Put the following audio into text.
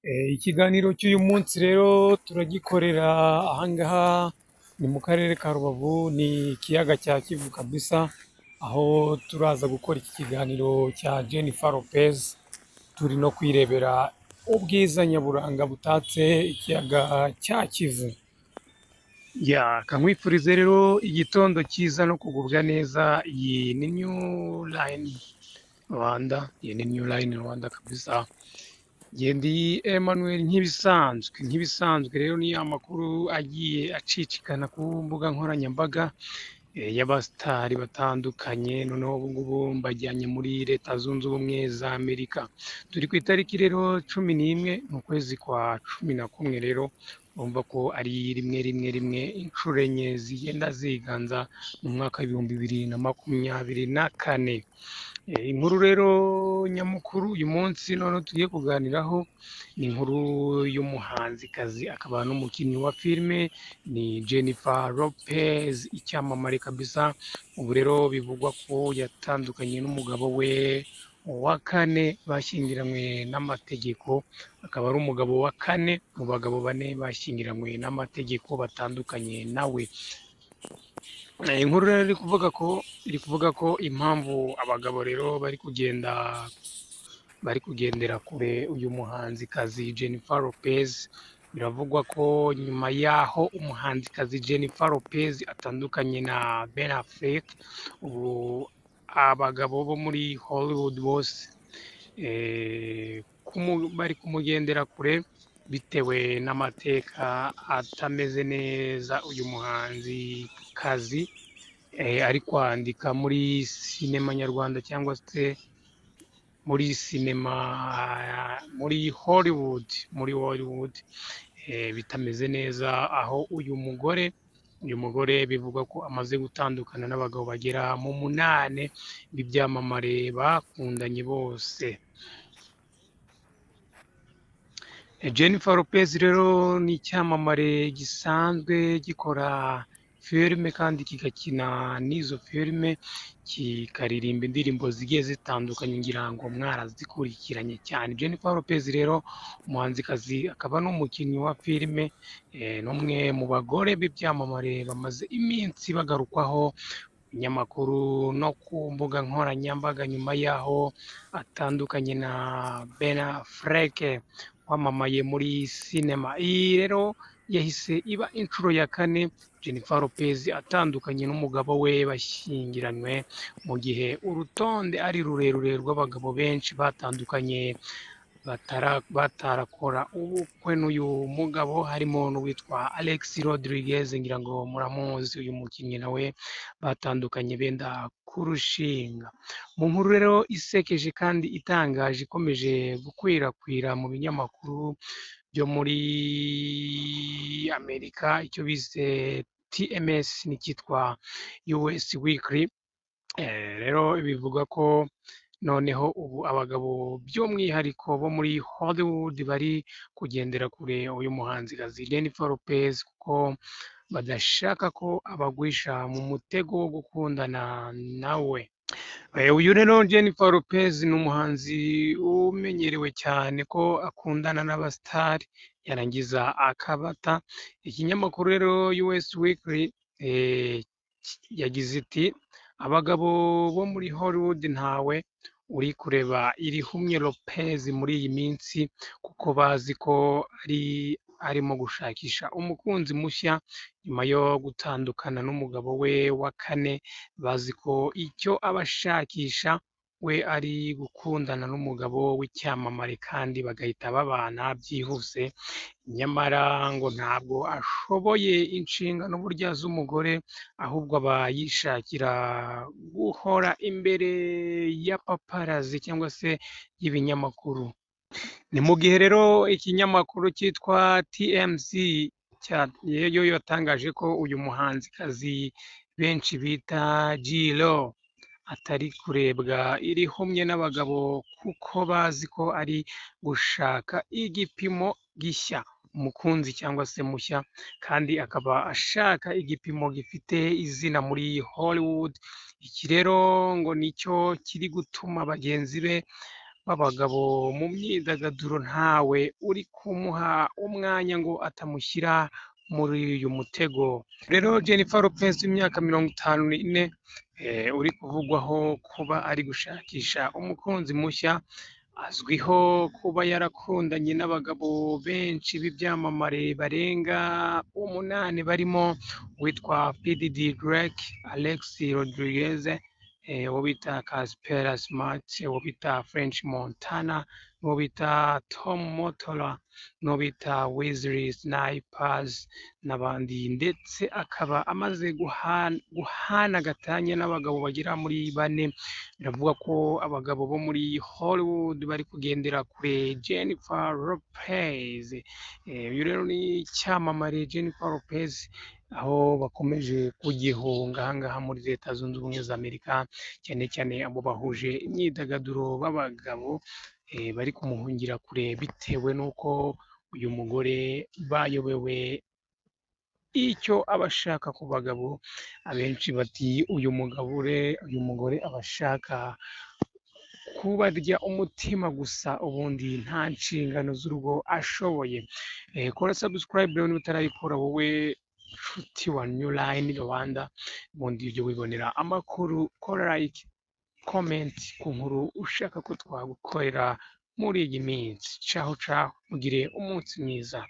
Ikiganiro cy'uyu munsi rero turagikorera ahangaha ni mu karere ka Rubavu, ni ikiyaga cya Kivu kabisa, aho turaza gukora iki kiganiro cya Jennifer Lopez, turi no kwirebera ubwiza nyaburanga butatse ikiyaga cya Kivu. Kankwifurize rero igitondo cyiza no kugubwa neza. Iyi ni New Line Rwanda, iyi ni New Line Rwanda kabisa. Ndi Emmanuel nk'ibisanzwe rero ni amakuru agiye acicikana ku mbuga nkoranyambaga y'abasitari batandukanye, noneho ubu ngubu mbajyanye muri Leta Zunze Ubumwe za Amerika. Turi ku itariki rero 11 mu kwezi kwa 11 rero urumva ko ari rimwe inshuro enye zigenda ziganza mu mwaka w'ibihumbi 2024. Inkuru rero nyamukuru uyu munsi none tugiye kuganiraho ni inkuru y'umuhanzikazi akaba n'umukinnyi wa filime, ni Jennifer Lopez, icyamamare kabisa. Ubu rero bivugwa ko yatandukanye n'umugabo we wakane bashyingiranywe n'amategeko, akaba ari umugabo wa kane mu bagabo 4 bashyingiranywe n'amategeko batandukanye nawe. Inkuru rero iri kuvuga ko impamvu abagabo rero bari kugendera kure uyu muhanzikazi Jennifer Lopez. Biravugwa ko nyuma yaho umuhanzikazi Jennifer Lopez atandukanye na Ben Affleck, ubu abagabo bo muri Hollywood bose bari kumugendera kure bitewe n'amateka atameze neza uyu muhanzikazi ari kwandika muri sinema nyarwanda cyangwa se muri sinema muri Hollywood bitameze neza, aho uyu mugore bivugwa ko amaze gutandukana n'abagabo bagera mu 8 b'ibyamamare bakundanye bose. Jennifer Lopez rero ni icyamamare gisanzwe gikora filime kandi kigakina n'izo filime, kikaririmba indirimbo zigiye zitandukanye, ngira ngo mwarazikurikiranye cyane. Jennifer Lopez rero umuhanzikazi akaba n'umukinnyi wa filime, n'umwe mu bagore b'ibyamamare bamaze iminsi bagarukwaho binyamakuru no ku mbuga nkoranyambaga nyuma yaho atandukanye na Ben Affleck wamamaye muri sinema. Iyi rero yahise iba inshuro ya 4 Jennifer Lopez atandukanye n'umugabo we bashyingiranywe, mu gihe urutonde ari rurerure rw'abagabo benshi batandukanye batarakora ubukwe n'uyu mugabo, harimo n'uwitwa Alex Rodriguez, ngira ngo muramuzi uyu mukinnyi nawe batandukanye benda kurushinga. Mu nkuru rero isekeje kandi itangaje ikomeje gukwirakwira mu binyamakuru byo muri Amerika, icyo bise TMS n'icyitwa US Weekly, rero bivuga ko noneho ubu abagabo by'umwihariko bo muri Hollywood bari kugendera kure uyu muhanzikazi Jennifer Lopez, kuko badashaka ko abagwisha mu mutego wo gukundana nawe. Uyu rero Jennifer Lopez ni umuhanzi umenyerewe cyane ko akundana n'abasitari yarangiza akabata. Ikinyamakuru rero US Weekly yagize iti abagabo bo muri Hollywood ntawe uri kureba irihumye Lopez muri iyi minsi, kuko bazi ko arimo gushakisha umukunzi mushya nyuma yo gutandukana n'umugabo we wa kane. Bazi ko icyo abashakisha we ari gukundana n'umugabo w'icyamamare kandi bagahita babana byihuse, nyamara ngo ntabwo ashoboye inshingano burya z'umugore, ahubwo aba yishakira guhora imbere ya paparazi cyangwa se y'ibinyamakuru. Ni mu gihe rero ikinyamakuru cyitwa TMZ yo yatangaje ko uyu muhanzikazi benshi bita J-Lo atari kurebwa irihumye n'abagabo, kuko bazi ko ari gushaka igipimo gishya, umukunzi cyangwa se mushya, kandi akaba ashaka igipimo gifite izina muri Hollywood. Iki rero ngo nicyo kiri gutuma bagenzi be b'abagabo mu myidagaduro ntawe uri kumuha umwanya ngo atamushyira muri uyu mutego. Rero Jennifer Lopez w'imyaka 54 uri kuvugwaho kuba ari gushakisha umukunzi mushya, azwiho kuba yarakundanye n'abagabo benshi b'ibyamamare barenga 8 barimo uwitwa PDD Drake, Alex Rodriguez, uwo bita Caspera Smart, uwo bita French Montana, n'uwo bita Tom Motola, n'uwo bita Wesley Snipers n'abandi, ndetse akaba amaze guhana gatanya n'abagabo bagera muri 4. Biravuga ko abagabo bo muri Hollywood bari kugendera kure Jennifer Lopez. Uyu rero ni icyamamare Jennifer Lopez, aho bakomeje kugihunga aha ngaha muri Leta Zunze Ubumwe za Amerika, cyane cyane abo bahuje imyidagaduro b'abagabo bari kumuhungira kure bitewe n'uko uyu mugore bayobewe icyo aba ashaka ku bagabo. Abenshi bati uyu mugore aba ashaka kubarya umutima gusa, ubundi nta nshingano z'urugo ashoboye. Kora subscribe rero niba utarayikora wowe nshuti wa New Line Rwanda, ubundi ujye wibonera amakuru. Kora like, comment ku nkuru ushaka ko twagukorera muri iyi minsi. Caho caho, mugire umunsi mwiza.